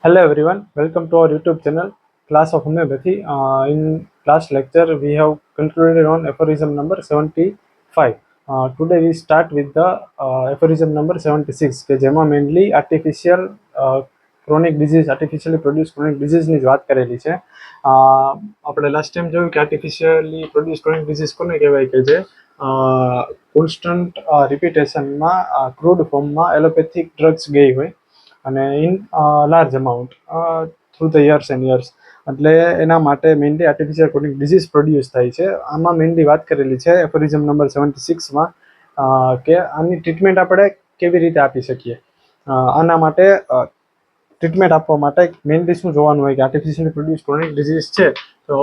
Hello everyone, welcome to our YouTube channel, Class of Homeopathy. In last lecture, we have concluded on aphorism number 75. Today we start with the aphorism number 76, કે જેમાં mainly artificial chronic disease, artificially produced chronic disease ની જ વાત કરેલી છે. આપણે last time જોયું કે આર્ટિફિશિયલી પ્રોડ્યુસ ક્રોનિક ડિઝીઝ કોને કહેવાય કે જે કોન્સ્ટન્ટ રિપીટેશનમાં ક્રૂડ ફોર્મમાં એલોપેથિક ડ્રગ્સ ગઈ હોય અને in large amount through the years and years, એટલે એના માટે mainly artificial chronic disease produce થાય છે. આમાં મેઇનલી વાત કરેલી છે એફોરિઝમ નંબર 76માં કે આની ટ્રીટમેન્ટ આપણે કેવી રીતે આપી શકીએ. આના માટે ટ્રીટમેન્ટ આપવા માટે મેઇનલી શું જોવાનું હોય કે આર્ટિફિશિયલી પ્રોડ્યુસ ક્રોનિક ડિઝીઝ છે તો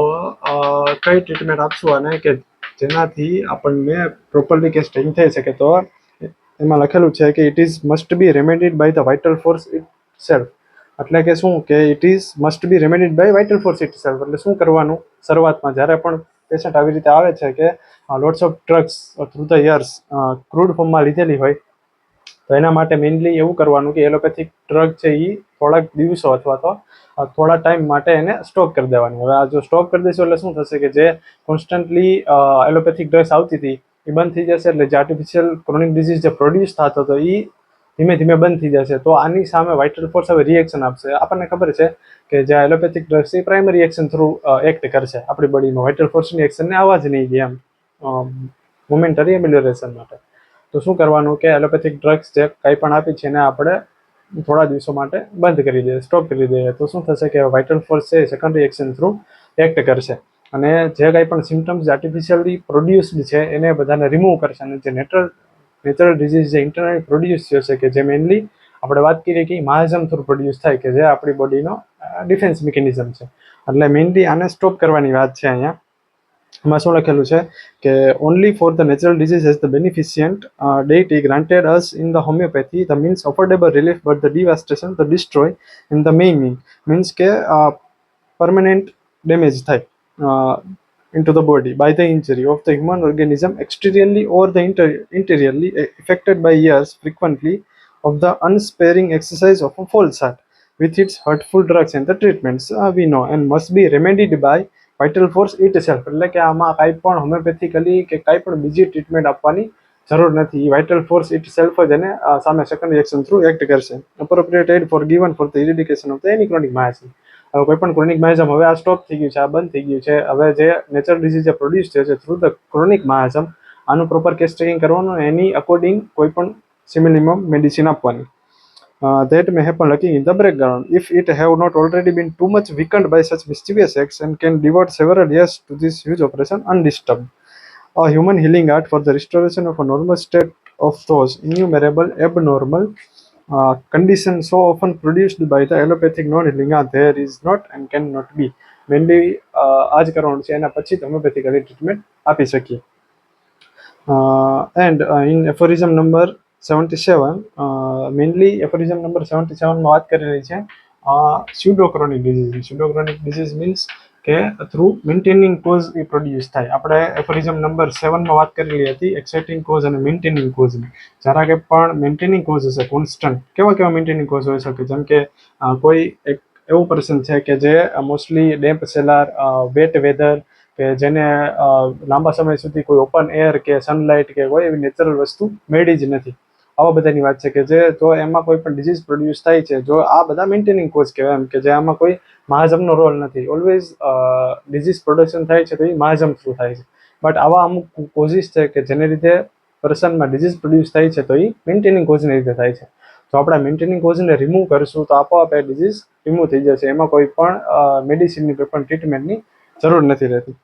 કઈ ટ્રીટમેન્ટ આપશું અને કે જેનાથી આપણને પ્રોપરલી કે સ્ટેઇંગ થઈ શકે. તો એમાં લખેલું છે કે it is must be remedied by the vital force itself. એટલે કે શું કે it is must be remedied by vital force itself. એટલે શું કરવાનું, શરૂઆતમાં જ્યારે પણ પેશન્ટ આવી રીતે આવે છે કે lots of drugs through the years crude ફોર્મમાં લીધેલી હોય, તો એના માટે મેઇનલી એવું કરવાનું કે એલોપેથિક ડ્રગ છે એ થોડાક દિવસો અથવા તો થોડા ટાઈમ માટે એને સ્ટોપ કરી દેવાની. હવે આ જો સ્ટોપ કરી દઈશું એટલે શું થશે કે જે કોન્સ્ટન્ટલી એલોપેથિક ડ્રગ્સ આવતી હતી એ બંધ થઈ જશે. એટલે જે આર્ટિફિશિયલ ક્રોનિક ડિઝીઝ જે પ્રોડ્યુસ થતો હતો એ ધીમે ધીમે બંધ થઈ જશે. તો આની સામે વાઇટલ ફોર્સ હવે રિએક્શન આપશે. આપણને ખબર છે કે જે એલોપેથિક ડ્રગ્સ એ પ્રાઇમરી એક્શન થ્રુ એક્ટ કરશે આપણી બોડીમાં. વાઇટલ ફોર્સની એક્શનને આવવા જ નહીં દે એમ મોમેન્ટરી એમ્યુલરેશન માટે. તો શું કરવાનું કે એલોપેથિક ડ્રગ્સ જે કંઈ પણ આપી છે એને આપણે થોડા દિવસો માટે બંધ કરી દઈએ, સ્ટોપ કરી દઈએ. તો શું થશે કે વાઇટલ ફોર્સ છે સેકન્ડરી એક્શન થ્રુ એક્ટ કરશે અને જે કંઈ પણ સિમ્ટમ્સ આર્ટિફિશિયલી પ્રોડ્યુસ્ડ છે એને બધાને રિમૂવ કરશે. અને જે નેચરલ ડિઝીઝ જે ઇન્ટરનલી પ્રોડ્યુસ થયો છે કે જે મેઇનલી આપણે વાત કરીએ કે માયઝમ થ્રુ પ્રોડ્યુસ થાય, કે જે આપણી બોડીનો ડિફેન્સ મિકેનિઝમ છે. એટલે મેઇનલી આને સ્ટોપ કરવાની વાત છે. અહીંયા એમાં શું લખેલું છે કે only for the natural disease as the beneficent deity granted us in the homeopathy the means affordable relief but the devastation the destroy and the maiming means કે permanent damage થાય into the body by the injury of the human organism exteriorly or the interiorly affected by years frequently of the unsparing exercise of a false heart with its hurtful drugs and the treatments we know and must be remedied by vital force itself. એટલે કે આમાં કાંઈ પણ હોમિયોપેથિકલી કે કાંઈ પણ બીજી treatment આપવાની જરૂર નથી. વાઇટલ ફોર્સ ઇટ સેલ્ફ જ એને સામે સેકન્ડ રિએક્શન થ્રુ એક્ટ કરશે. Appropriate aid for given for the eradication of the any chronic miasm. હવે કોઈ પણ ક્રોનિક માયઝમ હવે આ સ્ટોપ થઈ ગયું છે, આ બંધ થઈ ગયું છે. હવે જે નેચરલ ડિઝીઝ જે પ્રોડ્યુસ થયો છે થ્રુ ધ ક્રોનિક માયઝમ, આનું પ્રોપર કેસ ટેકિંગ કરવાનું, એની અકોર્ડિંગ કોઈ પણ સિમિલિમમ મેડિસિન આપવાની. That may happen lurking in the background if it have not already been too much weakened by such mischievous acts and can devote several years to this huge operation undisturbed. A human healing art for the restoration of a normal state of those innumerable abnormal conditions so often produced by the allopathic non-healing art there is not and cannot be. Mainly આ જ કરવાનું છે, એના પછી હોમિયોપેથિકલી treatment આપી શકીએ. And in aphorism number 77 mainly aphorism number 77માં વાત કરેલી છે pseudochronic disease. Pseudochronic disease means કે થ્રુ મેન્ટેનિંગ કોઝ એ પ્રોડ્યુસ થાય. આપણે એફોરિઝમ નંબર 7માં વાત કરેલી હતી એક્સાઇટિંગ કોઝ અને મેન્ટેનિંગ કોઝની. જ્યારે કે પણ મેન્ટેનિંગ કોઝ હશે કોન્સ્ટન્ટ, કેવા મેન્ટેનિંગ કોઝ હોઈ શકે, જેમ કે કોઈ એક એવું પર્સન છે કે જે મોસ્ટલી ડેમ્પ સેલાર, વેટ વેધર, કે જેને લાંબા સમય સુધી કોઈ ઓપન એર કે સનલાઇટ કે કોઈ એવી નેચરલ વસ્તુ મળી જ નથી. આવા બધાની વાત છે કે જે જો એમાં કોઈ પણ ડિઝીઝ પ્રોડ્યુસ થાય છે, જો આ બધા મેન્ટેનિંગ કોઝ કહેવાય એમ, કે જે આમાં કોઈ મહાજમનો રોલ નથી. ઓલવેઝ ડિઝીઝ પ્રોડક્શન થાય છે તો એ મહાજમ થ્રુ થાય છે. બટ આવા અમુક કોઝિસ છે કે જેને લીધે પર્સનમાં ડિઝીઝ પ્રોડ્યુસ થાય છે તો એ મેન્ટેનિંગ કોઝને લીધે થાય છે. તો આપણે મેન્ટેનિંગ કોઝને રિમૂવ કરશું તો આપોઆપ એ ડિઝીઝ રિમૂવ થઈ જશે. એમાં કોઈ પણ મેડિસિનની કોઈ પણ ટ્રીટમેન્ટની જરૂર નથી રહેતી.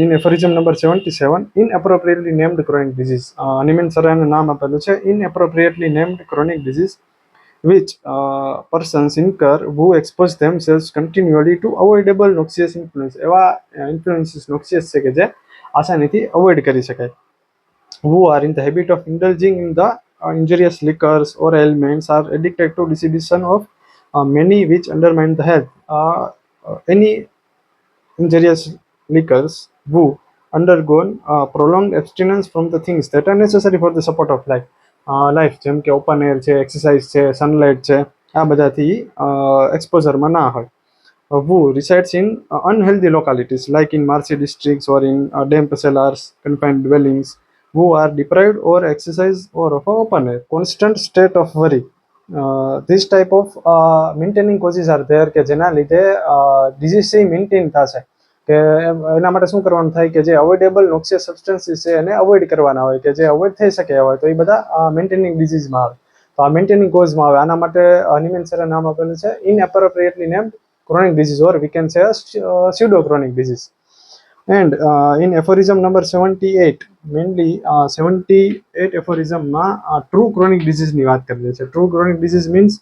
In aphorism number 77 inappropriately named chronic disease. Hahnemann સરે એનું નામ આપેલું છે inappropriately named chronic disease which persons incur who expose themselves continually to avoidable noxious influence. એવા ઇન્ફ્લુએન્સીસ નોક્સિયસ છે કે જે આસાનીથી અવોઇડ કરી શકાય. who are in the habit of indulging in the injurious liquors or ailments are addicted to distribution of many which undermine the health. Any injurious liquors who undergone prolonged abstinence from the things that are necessary for the support of life. જેમ કે open air છે, exercise છે, sunlight છે, આ બધાથી એક્સપોઝરમાં ના હોય. Who resides in unhealthy localities like in marshy districts or in damp cellars, confined dwellings, who are deprived or exercise or of open air, constant state of worry. This type of maintaining causes are there કે જેના લીધે disease છે maintain થશે કે એના માટે શું કરવાનું થાય કે જે અવોઇડેબલ નોક્સિયસ સબસ્ટન્સીસ છે એને અવોઇડ કરવાના હોય કે જે અવોઇડ થઈ શકે હોય તો એ બધા મેન્ટેનિંગ ડિઝીઝમાં આવે. તો આ મેન્ટેનિંગ કોઝમાં આવે. આના માટે નિમેન સરે નામ આપેલું છે ઇનએપ્રોપ્રિએટલી named chronic disease, or we can say a pseudo chronic disease. And in aphorism number 78, mainly 78 aphorism માં true chronic disease ની વાત કરેલી છે. True chronic disease means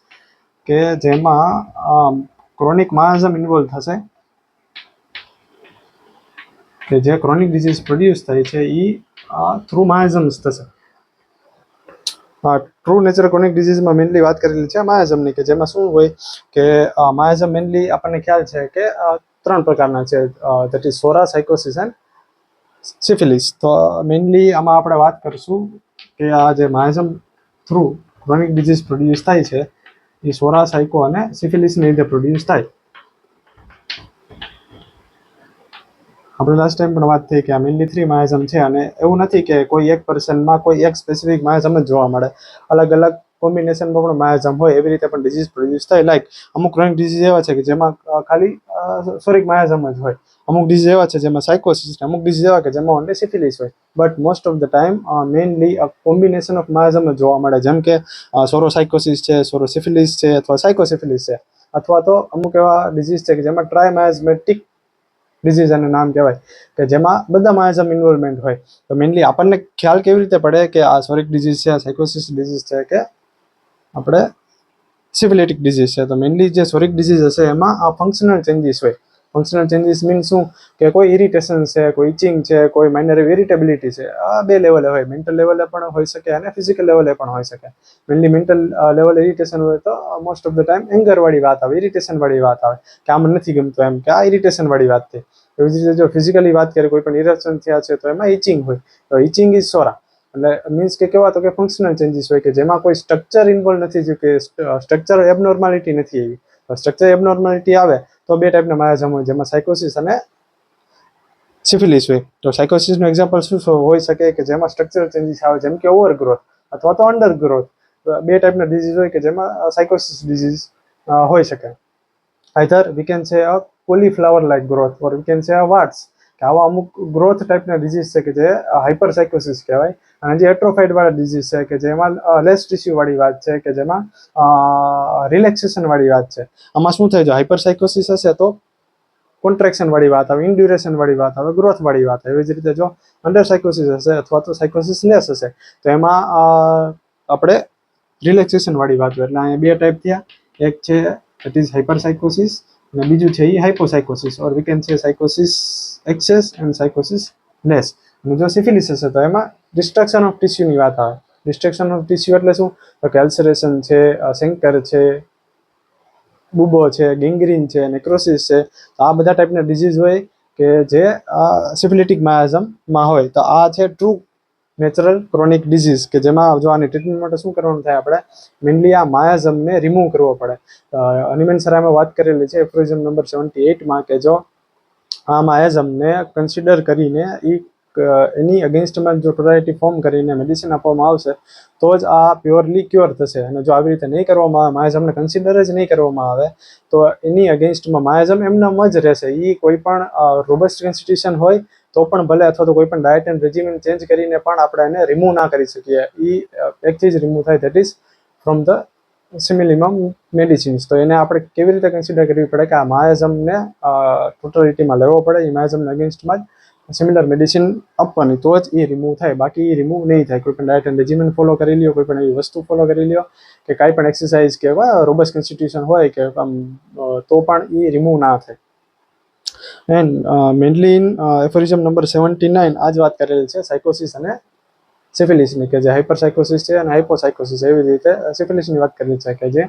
કે જેમાં chronic miasm involve થશે કે જે chronic disease produce થાય છે એ through miasms થશે. ટ્રુ નેચરલ ક્રોનિક ડિઝીઝમાં મેનલી વાત કરેલી છે માયાઝમની કે જેમાં શું હોય કે માયાઝમ મેનલી આપણને ખ્યાલ છે કે 3 પ્રકારના છે, ધેટ ઇઝ સોરા, સાયકોસિસ એન્ડ સિફિલિસ. તો મેનલી આમાં આપણે વાત કરીશું કે આ જે માયાઝમ થ્રુ ક્રોનિક ડિઝીઝ પ્રોડ્યુસ થાય છે એ સોરા, સાયકો અને સિફિલિસને લીધે પ્રોડ્યુસ થાય. આપણે લાસ્ટ ટાઈમ પણ વાત થઈ કે આ મેનલી 3 માયાઝમ છે અને એવું નથી કે કોઈ એક પર્સનમાં કોઈ એક સ્પેસિફિક માયાઝમ જ જોવા મળે, અલગ અલગ કોમ્બિનેશનમાં પણ માયાઝમ હોય. એવી રીતે પણ ડિઝીઝ પ્રોડ્યુસ થાય. લાઈક અમુક ક્રોનિક ડિઝીઝ એવા છે કે જેમાં ખાલી સોરિક માયાઝમ જ હોય, અમુક ડિઝીઝ એવા છે જેમાં સાયકોસિસ, અમુક ડિઝીઝ એવા કે જેમાં ઓનલી સિફિલિસ હોય. But most of the time mainly combination of miasm જ જોવા મળે, જેમ કે સોરોસાયકોસિસ છે, સોરોસિફિલિસ છે અથવા સાયકોસિફિલિસ છે. અથવા તો અમુક એવા ડિઝીઝ છે કે જેમાં ટ્રાયમાયાઝમેટિક ડિઝીઝ એનું નામ કહેવાય કે જેમાં બધા માયાઝમ ઇન્વોલ્વમેન્ટ હોય. તો મેનલી આપણને ખ્યાલ કેવી રીતે પડે કે આ સોરિક ડિઝીઝ છે, આ સાયકોસિસ ડિઝીઝ છે કે આપણે સિફિલિટિક ડિઝીઝ છે. તો મેનલી જે સોરિક ડિઝીઝ હશે એમાં આ ફંક્શનલ ચેન્જીસ હોય. ફંક્શનલ ચેન્જીસ મીન શું કે કોઈ ઇરિટેશન છે, કોઈ ઇચિંગ છે, કોઈ માઇનર ઇરિટેબિલિટી છે. આ 2 લેવલે હોય, મેન્ટલ લેવલે પણ હોઈ શકે અને ફિઝિકલ લેવલે પણ હોઈ શકે. મેનલી મેન્ટલ લેવલ ઇરિટેશન હોય તો most of the time anger વાળી વાત આવે, ઇરિટેશન વાળી વાત આવે કે આમ નથી ગમતું, એમ કે આ ઇરિટેશન વાળી વાત થઈ. એવી જ રીતે જો ફિઝિકલી વાત કરીએ, કોઈ પણ ઇરેક્શન થયા છે તો એમાં ઇચિંગ હોય. તો ઇચિંગ ઇઝ સોરા. એટલે મીન્સ કે કેવા તો કે ફંક્શનલ ચેન્જીસ હોય કે જેમાં કોઈ સ્ટ્રક્ચર ઇન્વોલ્વ નથી થયું, કે સ્ટ્રક્ચર એબનોર્માલિટી નથી આવી. સ્ટ્રક્ચર એબનોર્માલિટી આવે તો 2 ટાઈપના માયાઝમ હોય, જેમાં સાયકોસિસ અને સિફિલિસ હોય. તો સાયકોસિસનું એક્ઝામ્પલ શું હોઈ શકે કે જેમાં સ્ટ્રક્ચરલ ચેન્જીસ આવે, જેમ કે ઓવરગ્રોથ અથવા તો અંડરગ્રોથ. 2 ટાઈપના ડિઝીઝ હોય કે જેમાં સાયકોસિસ ડિઝીઝ હોઈ શકે. Either we can say a cauliflower like growth or we can say a વાટ્સ, કે આવા અમુક ગ્રોથ ટાઈપના ડિઝીઝ છે કે જે હાઇપર સાયકોસિસ કહેવાય. અને જે એટ્રોફાઇડ વાળા ડિઝીઝ છે કે જેમાં લેસ ટિશ્યુ વાળી વાત છે કે જેમાં રિલેક્સેશન વાળી વાત છે. આમાં શું થાય, જો હાઇપર સાયકોસિસ હશે તો કોન્ટ્રેક્શન વાળી વાત આવે, ઇન્ડ્યુરેશન વાળી વાત આવે, ગ્રોથ વાળી વાત આવે. એવી જ રીતે જો અંડર સાયકોસિસ હશે અથવા તો સાયકોસિસ લેસ હશે તો એમાં આપણે રિલેક્સેશન વાળી વાત હોય. એટલે અહીંયા 2 ટાઈપ થયા, એક છે ઇટ ઇઝ હાઇપર સાયકોસિસ અને બીજું છે એ હાઇપોસાયકોસિસ, ઓર we can say sycosis excess and sycosis less. અને જો સિફિલિસ હશે તો એમાં ડિસ્ટ્રક્શન ઓફ ટિશ્યુની વાત આવે. ડિસ્ટ્રક્શન ઓફ ટિશ્યુ એટલે શું, તો કે અલ્સરેશન છે, સેન્કર છે, બુબો છે, ગેંગ્રીન છે, નેક્રોસિસ છે. આ બધા ટાઈપના ડિઝીઝ હોય કે જે સિફિલિટિક માયાઝમમાં હોય. તો આ છે ટ્રુ નેચરલ ક્રોનિક ડિઝીઝ કે જેમાં જો આની ટ્રીટમેન્ટ માટે શું કરવાનું થાય, આપણે મેનલી આ માયાઝમને રિમૂવ કરવો પડે. અનિમેન સરે અમે વાત કરેલી છે એફોરિઝમ નંબર 78માં કે જો આ માયાઝમને કન્સિડર કરીને એની અગેન્સ્ટમાં જો ટોરાલિટી ફોર્મ કરીને મેડિસિન આપવામાં આવશે તો જ આ પ્યોરલી ક્યોર થશે. અને જો આવી રીતે નહીં કરવામાં આવે, માયાઝમને કન્સિડર જ નહીં કરવામાં આવે તો એની અગેન્સ્ટમાં માયાઝમ એમનામ જ રહેશે. એ કોઈ પણ રોબસ્ટ ઇન્સ્ટિટ્યુશન હોય તો પણ ભલે, અથવા તો કોઈ પણ ડાયટ એન્ડ રેજિમેન ચેન્જ કરીને પણ આપણે એને રિમૂવ ના કરી શકીએ. એ એક ચીજ રિમૂવ થાય, that is from the similimum medicines. તો એને આપણે કેવી રીતે કન્સિડર કરવી પડે કે આ માયાઝમને ટોટલિટીમાં લેવો પડે, એ માયાઝમના અગેન્સ્ટમાં જ સિમિલર મેડિસિન આપવાની, તો જ એ રિમૂવ થાય. બાકી એ રિમૂવ નહીં થાય. કોઈ પણ ડાયટ એન્ડ રેજિમેન ફોલો કરી લ્યો, કોઈ પણ એવી વસ્તુ ફોલો કરી લ્યો કે કાંઈ પણ એક્સરસાઇઝ કે રોબસ્ટ કોન્સ્ટિટ્યુશન હોય કે તો પણ એ રિમૂવ ના થાય. And mainly in aphorism number 79 આ જ વાત કરેલી છે સાયકોસિસ અને સિફિલિસની, કે જે હાઇપર સાયકોસિસ છે અને હાઇપોસાયકોસિસ. એવી રીતે સિફિલિસની વાત કરેલી છે કે જે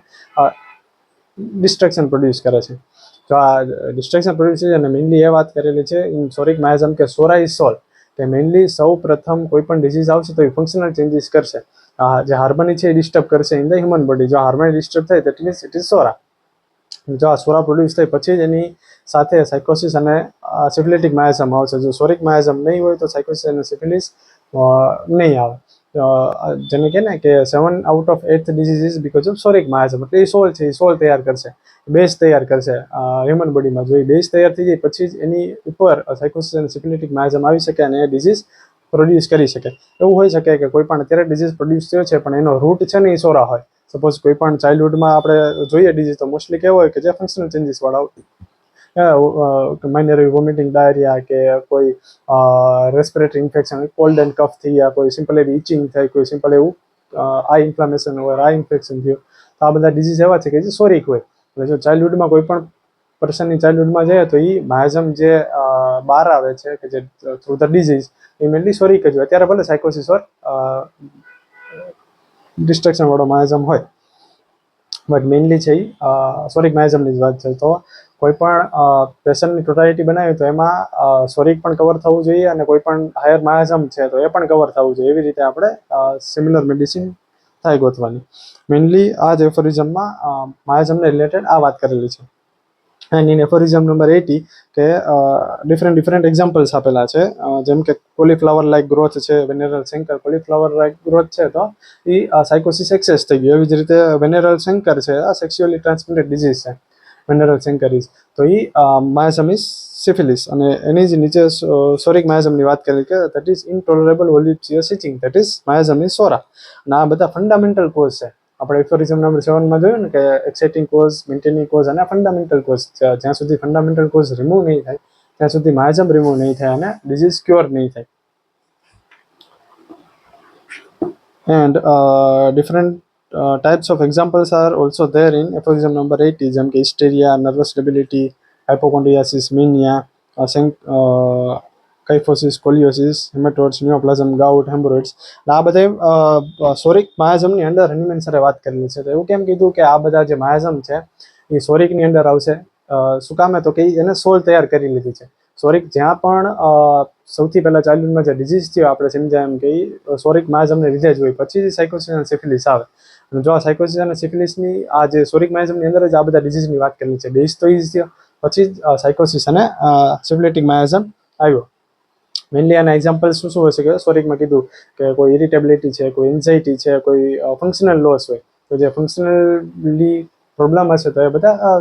ડિસ્ટ્રક્શન પ્રોડ્યુસ કરે છે. તો આ ડિસ્ટ્રક્શન પ્રોડ્યુસ છે અને મેનલી એ વાત કરેલી છે ઇન સોરિક માયાઝમ કે સોરા ઇઝ સોલ. કે મેઇનલી સૌ પ્રથમ કોઈ પણ ડિઝીઝ આવશે તો એ ફંક્શનલ ચેન્જીસ કરશે. જે હાર્મની છે એ ડિસ્ટર્બ કરશે ઇન ધ હ્યુમન બોડી. જો હાર્મની ડિસ્ટર્બ થાય દેટ મીન્સ ઇટ ઇઝ સોરા. જો આ સોરા પ્રોડ્યુસ થાય પછી જ એની સાથે સાયકોસિસ અને સિફિલિટિક માયાઝમ આવશે. જો સોરિક માયાઝમ નહીં હોય તો સાયકોસિસ અને સિફિલિસ નહીં આવે. જેને કહે ને કે 7 out of 8 disease because of psoric miasm. એટલે એ સોલ છે, એ સોલ તૈયાર કરશે, બેઝ તૈયાર કરશે હ્યુમન બોડીમાં. જો એ બેઝ તૈયાર થઈ જાય પછી જ એની ઉપર સાયકોસિસ અને સિફિલિટિક માયાઝમ આવી શકે અને એ ડિઝીઝ પ્રોડ્યુસ કરી શકે. એવું હોઈ શકે કે કોઈ પણ અત્યારે ડિઝીઝ પ્રોડ્યુસ થયો છે પણ એનો રૂટ છે ને એ સોરા હોય. સપોઝ કોઈ પણ ચાઇલ્ડહુડમાં આપણે જોઈએ ડિઝીઝ તો મોસ્ટલી કેવો હોય કે જે ફંક્શનલ ચેન્જીસ વાળા માઇનર વોમિટિંગ, ડાયરિયા કે કોઈ રેસ્પિરેટરી ઇન્ફેક્શન, કોલ્ડ એન્ડ કફ થઈ ગયા, કોઈ સિમ્પલ એવી ઇચિંગ થાય, કોઈ સિમ્પલ એવું આઈ ઇન્ફ્લામેશન હોય, આઈ ઇન્ફેક્શન થયું. તો આ બધા ડિઝીઝ એવા છે કે જે સોરિક હોય. એટલે જો ચાઇલ્ડહુડમાં કોઈ પણ પર્સનની ચાઇલ્ડહુડમાં જાય તો એ માયાઝમ જે બહાર આવે છે કે જે થ્રુ ધ ડિઝીઝ એ મેનલી સોરિક જ હોય. અત્યારે ભલે સાયકોસિસ ઓર ડિસ્ટ્રક્શન વાળો માયાઝમ હોય બટ મેઇનલી છે એ સોરિક માયાઝમની જ વાત છે. તો કોઈ પણ પેશન્ટની ટોટાલિટી બનાવી તો એમાં સોરિક પણ કવર થવું જોઈએ અને કોઈ પણ હાયર માયાઝમ છે તો એ પણ કવર થવું જોઈએ. એવી રીતે આપણે સિમિલર મેડિસિન થાય ગોતવાની. મેઇનલી આ જ એફોરિઝમમાં માયાઝમને રિલેટેડ આ વાત કરેલી છે. એન્ડ ઇન એફોરિઝમ નંબર 80 કે ડિફરન્ટ એક્ઝામ્પલ્સ આપેલા છે. જેમ કે કોલીફ્લાવર લાઇક ગ્રોથ છે, વેનેરલ શંકર કોલીફ્લાવર લાઇક ગ્રોથ છે તો એ સાયકોસિસ એક્સેસ થઈ ગયું. એવી જ રીતે વેનેરલ શંકર છે આ સેક્સ્યુઅલી ટ્રાન્સમિટેડ ડિઝીઝ છે, વેનેરલ શંકર ઇઝ. તો એ માયાઝમ ઇઝ સિફિલિસ. અને એની જ નીચે સોરિક માયાઝમની વાત કરી કે that is intolerable voluptuous itching, that is miasm is psora. અને આ બધા ફંડામેન્ટલ કોઝ છે. આપણે એફોરિઝમ નંબર 7માં જોયું ને કે એક્સાઇટિંગ કોઝ, મેન્ટેનિંગ કોઝ અને ફંડામેન્ટલ કોઝ. જ્યાં સુધી ફંડામેન્ટલ કોઝ રિમૂવ નહીં થાય ત્યાં સુધી માયાઝમ રિમૂવ નહીં થાય અને ડિઝીઝ ક્યોર નહીં થાય. And different types of examples are also there in aphorism number 80 જેમ કે hysteria, nervous stability, hypochondriasis, mania, kyphosis, scoliosis, hematodes, neoplasm, gout, hemorrhoids. આ બધા સોરિક માયાઝમની અંડર હનીમેન સરે વાત કરેલી છે. તો એવું કેમ કીધું કે આ બધા જે માયાઝમ છે એ સોરિકની અંડર આવશે? શું કામે તો કે એને સોલ તૈયાર કરી લીધી છે. સોરિક જ્યાં પણ સૌથી પહેલા ચાઇલ્ડહુડમાં જે ડિઝીઝ થયો આપણે સમજાય એમ કે સોરિક માયાઝમને લીધે જ હોય. પછી સાયકોસિસ અને સિફિલિસ આવે. અને જો આ સાયકોસિસ અને સિફિલિસની આ જે સોરિક માયાઝમની અંદર જ આ બધા ડિઝીઝની વાત કરેલી છે. બેઝ તો એ જ થયો, પછી જ સાયકોસિસ અને સિફિલિટિક માયાઝમ આવ્યો. મેઇનલી આના એક્ઝામ્પલ શું શું હોય છે કે સોરિકમાં કીધું કે કોઈ ઇરિટેબિલિટી છે, કોઈ એન્ઝાઇટી છે, કોઈ ફંક્શનલ લોસ હોય. તો જે ફંક્શનલી પ્રોબ્લેમ હશે તો એ બધા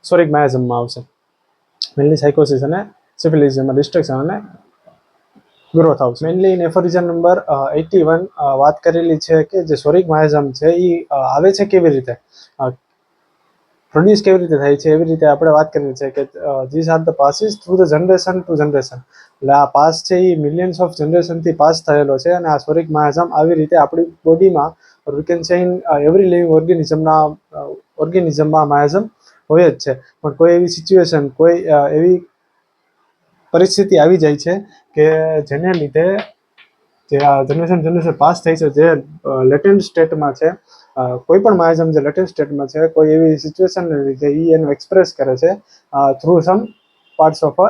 સોરિક માયાઝમમાં આવશે. મેઇનલી સાયકોસિસ અને સિફિલિસ જેમાં ડિસ્ટ્રક્શન અને ગ્રોથ આવશે. મેઇનલી ઇન એફોરિઝમ નંબર 81 વાત કરેલી છે કે જે સોરિક માયાઝમ છે એ આવે છે કેવી રીતે, પ્રોડ્યુસ કેવી રીતે થાય છે. એવી રીતે આપણે વાત કરેલી છે કે this are the passes through the generation to generation. એટલે આ પાસ છે એ મિલિયન્સ ઓફ જનરેશનથી પાસ થયેલો છે. અને આ સોરિક માયાઝમ આવી રીતે આપણી બોડીમાં we can say in every living ઓર્ગેનિઝમમાં માયાઝમ હોય જ છે. પણ કોઈ એવી સિચ્યુએશન, કોઈ એવી પરિસ્થિતિ આવી જાય છે કે જેને લીધે જે આ જનરેશન પાસ થઈ છે, જે લેટેન્ટ સ્ટેટમાં છે, કોઈ પણ માયાઝમ જે લેટેન્ટ સ્ટેટમાં છે, કોઈ એવી સિચ્યુએશનને લીધે એ એનું એક્સપ્રેસ કરે છે through some parts of a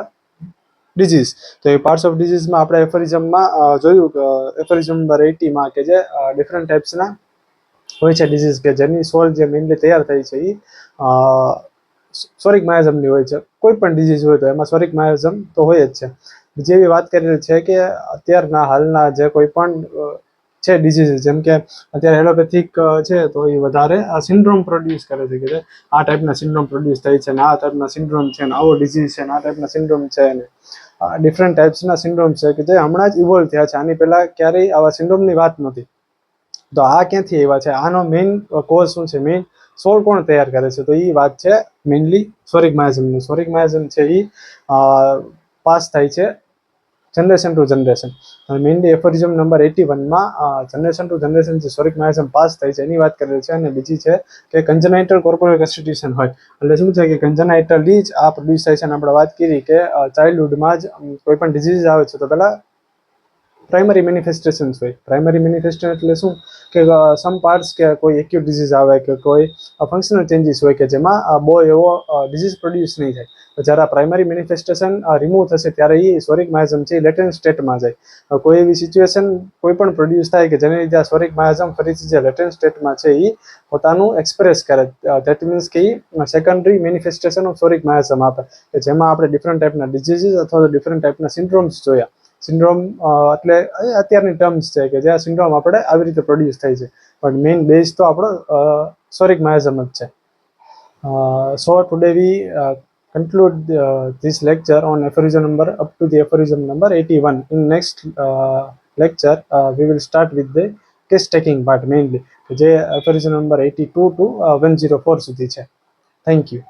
disease. તો એ પાર્ટ્સ ઓફ ડિઝીઝમાં આપણે એફોરિઝમમાં જોયું કે એફોરિઝમ નંબર 80માં કે જે ડિફરન્ટ ટાઈપ્સના હોય છે ડિઝીઝ કે જેની સોલ જે મેઇનલી તૈયાર થઈ છે એ સોરિક માયાઝમની હોય છે. કોઈ પણ ડિઝીઝ હોય તો એમાં સોરિક માયાઝમ તો હોય જ છે. બીજી એવી વાત કરેલી છે કે અત્યારના હાલના જે કોઈ પણ છે ડિઝીઝ, જેમ કે અત્યારે એલોપેથિક છે તો એ વધારે સિન્ડ્રોમ પ્રોડ્યુસ કરે છે કે જે આ ટાઈપના સિન્ડ્રોમ પ્રોડ્યુસ થાય છે ને આ ટાઈપના સિન્ડ્રોમ છે ને આવો ડિઝીઝ છે ને આ ટાઈપના સિન્ડ્રોમ છે ને ડિફરન્ટ ટાઈપ્સના સિન્ડ્રોમ છે કે જે હમણાં જ ઇવોલ્વ થયા છે. આની પહેલાં ક્યારેય આવા સિન્ડ્રોમની વાત નહોતી. તો આ ક્યાંથી આવ્યા છે, આનો મેઇન કોઝ શું છે, મેઇન સોલ કોણ તૈયાર કરે છે? તો એ વાત છે મેઇનલી સોરિક માયાઝમની. સોરિક માયાઝમ છે એ પાસ થાય છે generation to generation. Mainly aphorism number 81માં જનરેશન ટુ જનરેશન જે સોરિક માયાઝમ પાસ થાય છે એની વાત કરેલી છે. અને બીજી છે કે કન્જનાઇટલ કોર્પોરલ કોન્સ્ટિટ્યુશન હોય. એટલે શું છે કે કન્જનાઇટલી જ આ પ્રોડ્યુસ થાય છે. અને આપણે વાત કરી કે ચાઇલ્ડહુડમાં જ કોઈ પણ ડિઝીઝ આવે છે તો પહેલાં પ્રાઇમરી મેનિફેસ્ટેશન્સ હોય. પ્રાઇમરી મેનિફેસ્ટેશન એટલે શું કે સમ પાર્ટ્સ કે કોઈ એક્યુટ ડિઝીઝ આવે કે કોઈ ફંક્શનલ ચેન્જીસ હોય કે જેમાં બહુ એવો ડિઝીઝ પ્રોડ્યુસ નહીં થાય. જ્યારે પ્રાઇમરી મેનિફેસ્ટેશન રિમૂવ થશે ત્યારે એ સ્વરિક માયાઝમ છે એ લેટેન્ટ સ્ટેટમાં જાય. કોઈ એવી સિચ્યુએશન કોઈ પણ પ્રોડ્યુસ થાય કે જેને લીધે આ સ્વરિક માયાઝમ ફરીથી જે લેટેન્ટ સ્ટેટમાં છે એ પોતાનું એક્સપ્રેસ કરે. ધેટ મીન્સ કે એ સેકન્ડરી મેનિફેસ્ટેશન ઓફ સ્વરિક માયાઝમ આપે કે જેમાં આપણે ડિફરન્ટ ટાઈપના ડિઝીઝીસ અથવા તો ડિફરન્ટ ટાઈપના સિન્ડ્રોમ્સ જોયા. સિન્ડ્રોમ એટલે અત્યારની ટર્મ્સ છે કે જે આ સિન્ડ્રોમ આપણે આવી રીતે પ્રોડ્યુસ થાય છે, પણ મેઇન બેઝ તો આપણો સ્વરિક માયાઝમ જ છે. So today we conclude this lecture on aphorism number up to the aphorism number 81. In next lecture we will start with the case taking part mainly, જે aphorism number 82 to 104 સુધી છે. Thank you.